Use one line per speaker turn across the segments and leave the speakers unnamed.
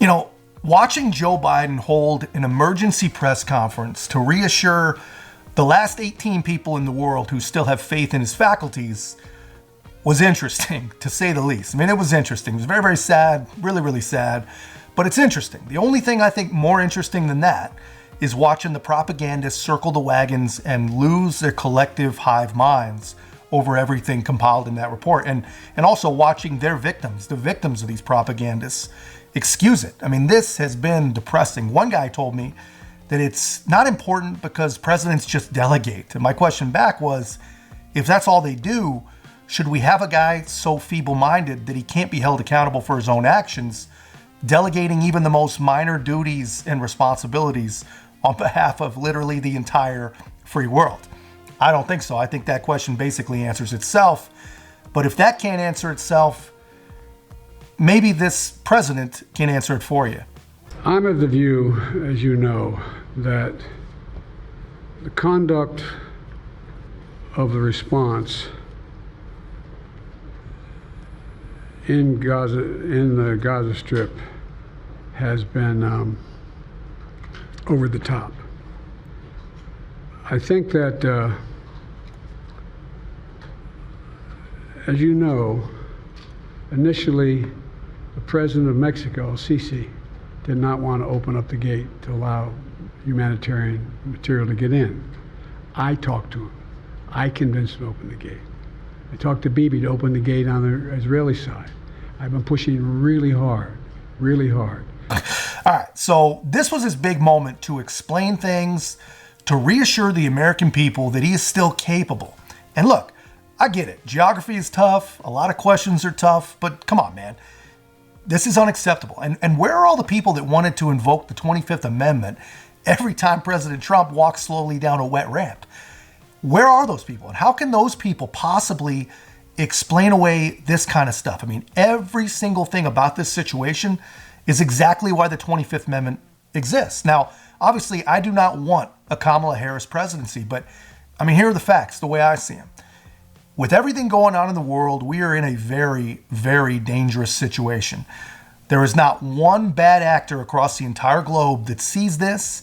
You know, watching Joe Biden hold an emergency press conference to reassure the last 18 people in the world who still have faith in his faculties was interesting, to say the least. I mean, it was interesting. It was very, very sad, really, really sad, but it's interesting. The only thing I think more interesting than that is watching the propagandists circle the wagons and lose their collective hive minds over everything compiled in that report. And also watching their victims, the victims of these propagandists, excuse it. I mean, this has been depressing. One guy told me that it's not important because presidents just delegate. And my question back was, if that's all they do, should we have a guy so feeble-minded that he can't be held accountable for his own actions, delegating even the most minor duties and responsibilities on behalf of literally the entire free world? I don't think so. I think that question basically answers itself. But if that can't answer itself, maybe this president can answer it for you.
I'm of the view, as you know, that the conduct of the response in Gaza, in the Gaza Strip, has been over the top. I think that, as you know, initially, the president of Mexico, Sisi, did not want to open up the gate to allow humanitarian material to get in. I talked to him. I convinced him to open the gate. I talked to Bibi to open the gate on the Israeli side. I've been pushing really hard, really hard.
All right, so this was his big moment to explain things, to reassure the American people that he is still capable. And look, I get it. Geography is tough. A lot of questions are tough, but come on, man. This is unacceptable. And where are all the people that wanted to invoke the 25th Amendment every time President Trump walks slowly down a wet ramp? Where are those people? And how can those people possibly explain away this kind of stuff? I mean, every single thing about this situation is exactly why the 25th Amendment exists. Now, obviously, I do not want a Kamala Harris presidency, but I mean, here are the facts, the way I see them. With everything going on in the world, we are in a very, very dangerous situation. There is not one bad actor across the entire globe that sees this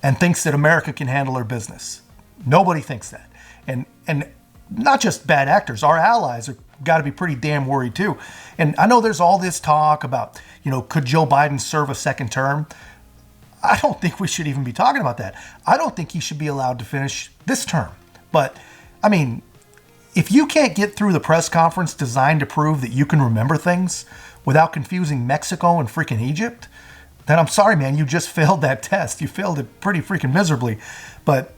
and thinks that America can handle her business. Nobody thinks that. And not just bad actors, our allies are got to be pretty damn worried too. And I know there's all this talk about, could Joe Biden serve a second term? I don't think we should even be talking about that. I don't think he should be allowed to finish this term. But, I mean, if you can't get through the press conference designed to prove that you can remember things without confusing Mexico and freaking Egypt, then I'm sorry, man, you just failed that test. You failed it pretty freaking miserably. But,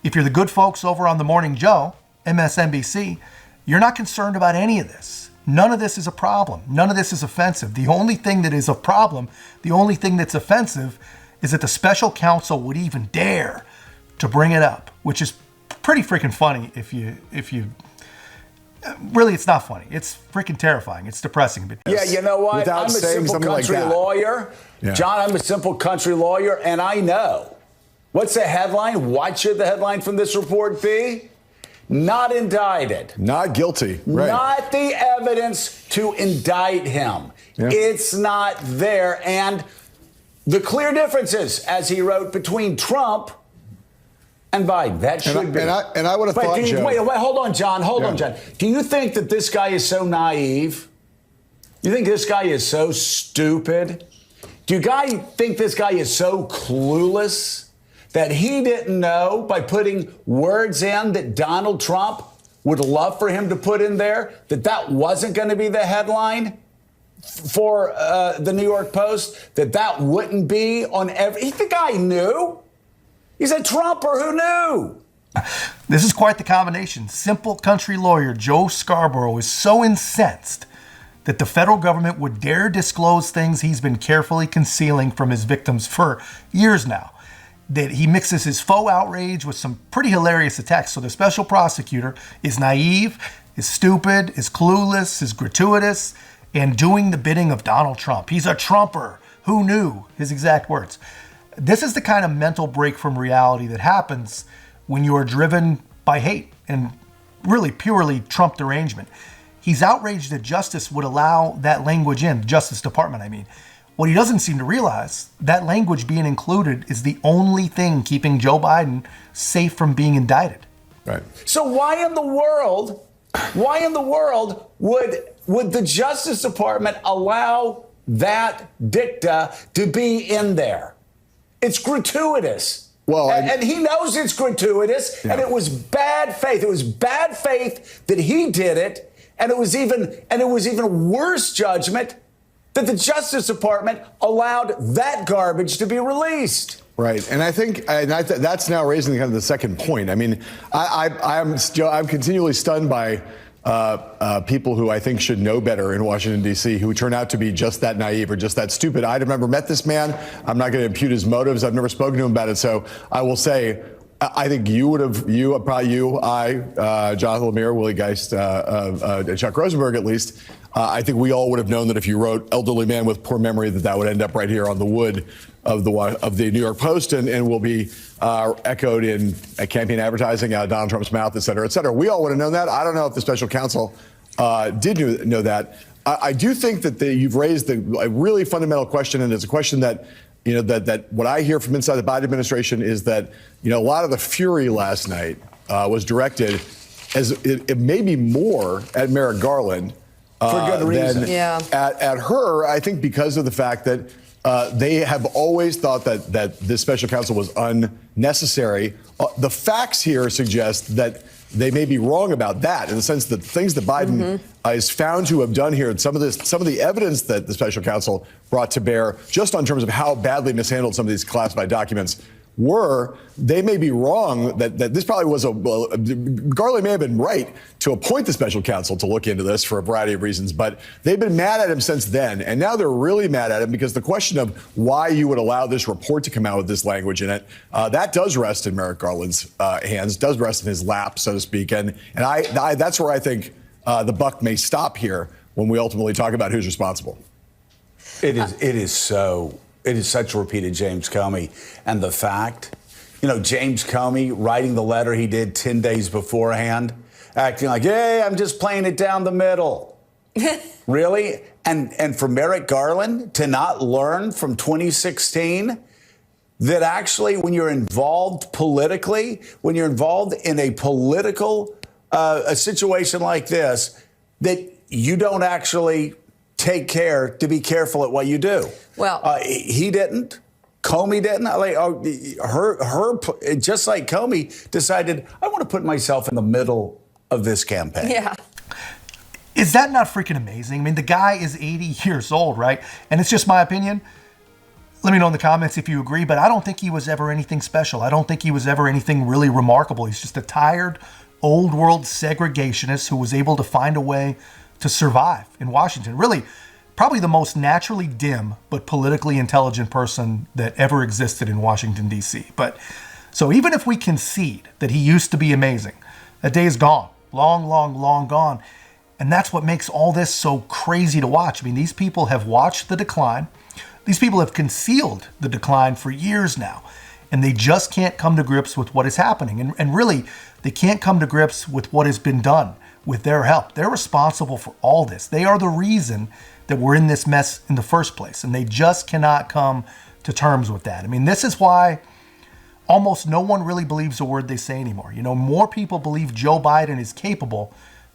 if you're the good folks over on The Morning Joe, MSNBC, you're not concerned about any of this. None of this is a problem. None of this is offensive. The only thing that is a problem, the only thing that's offensive, is that the special counsel would even dare to bring it up, which is pretty freaking funny if you really, it's not funny. It's freaking terrifying. It's depressing.
Yeah, you know what? I'm a simple country lawyer. Yeah. John, I'm a simple country lawyer, and I know. What's the headline? What should the headline from this report be? Not indicted.
Not guilty. Right.
Not the evidence to indict him. Yeah. It's not there. And the clear differences, as he wrote, between Trump and Biden. That should be.
And I would have thought, Joe.
Wait, hold on, John. Hold on, John. Do you think that this guy is so naive? You think this guy is so stupid? Do you guys think this guy is so clueless that he didn't know by putting words in that Donald Trump would love for him to put in there, that wasn't going to be the headline for the New York Post, that wouldn't be on every... The guy knew. He's a Trumper who knew.
This is quite the combination. Simple country lawyer Joe Scarborough is so incensed that the federal government would dare disclose things he's been carefully concealing from his victims for years now, that he mixes his faux outrage with some pretty hilarious attacks. So the special prosecutor is naive, is stupid, is clueless, is gratuitous, and doing the bidding of Donald Trump. He's a Trumper. Who knew? His exact words. This is the kind of mental break from reality that happens when you are driven by hate and really purely Trump derangement. He's outraged that justice would allow that language in, the Justice Department, I mean. What he doesn't seem to realize, that language being included is the only thing keeping Joe Biden safe from being indicted.
Right.
So why in the world would the Justice Department allow that dicta to be in there? It's gratuitous.
Well,
and he knows it's gratuitous, and it was bad faith. It was bad faith that he did it, and it was even worse judgment that the Justice Department allowed that garbage to be released.
Right, and I think that's now raising kind of the second point. I mean, I'm continually stunned by people who I think should know better in Washington, D.C., who turn out to be just that naive or just that stupid. I've never met this man. I'm not going to impute his motives. I've never spoken to him about it. So I will say, I think Jonathan Lemire, Willie Geist, Chuck Rosenberg, at least, I think we all would have known that if you wrote elderly man with poor memory, that would end up right here on the wood of the New York Post and will be echoed in campaign advertising out of Donald Trump's mouth, et cetera, et cetera. We all would have known that. I don't know if the special counsel did know that. I do think that you've raised a really fundamental question, and it's a question that, that what I hear from inside the Biden administration is that, a lot of the fury last night was directed as it may be more at Merrick Garland
for good reason.
At her, I think because of the fact that they have always thought that this special counsel was unnecessary. The facts here suggest that they may be wrong about that, in the sense that things that Biden is found to have done here, and some of the evidence that the special counsel brought to bear, just on terms of how badly mishandled some of these classified documents were, they may be wrong that this probably was Garland may have been right to appoint the special counsel to look into this for a variety of reasons, but they've been mad at him since then. And now they're really mad at him because the question of why you would allow this report to come out with this language in it, that does rest in Merrick Garland's hands, does rest in his lap, so to speak. And I that's where I think the buck may stop here when we ultimately talk about who's responsible.
It is such repeated James Comey. And the fact, James Comey writing the letter he did 10 days beforehand, acting like, hey, I'm just playing it down the middle. Really? And for Merrick Garland to not learn from 2016 that actually when you're involved politically, when you're involved in a political a situation like this, that you don't actually take care to be careful at what you do. Well, he didn't. Comey didn't. Her just like Comey decided, I want to put myself in the middle of this campaign.
Yeah. Is that not freaking amazing? I mean, the guy is 80 years old, right? And it's just my opinion. Let me know in the comments if you agree, but I don't think he was ever anything special. I don't think he was ever anything really remarkable. He's just a tired, old world segregationist who was able to find a way to survive in Washington. Really, probably the most naturally dim but politically intelligent person that ever existed in Washington, D.C. But so even if we concede that he used to be amazing, that day is gone. Long, long, long gone. And that's what makes all this so crazy to watch. I mean, these people have watched the decline. These people have concealed the decline for years now. And they just can't come to grips with what is happening. And really, they can't come to grips with what has been done with their help. They're responsible for all this. They are the reason that we're in this mess in the first place. And they just cannot come to terms with that. I mean, this is why almost no one really believes a word they say anymore. More people believe Joe Biden is capable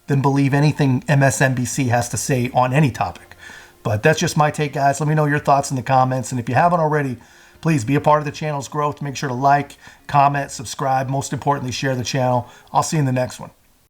than believe anything MSNBC has to say on any topic. But that's just my take, guys. Let me know your thoughts in the comments. And if you haven't already, please be a part of the channel's growth. Make sure to like, comment, subscribe. Most importantly, share the channel. I'll see you in the next one.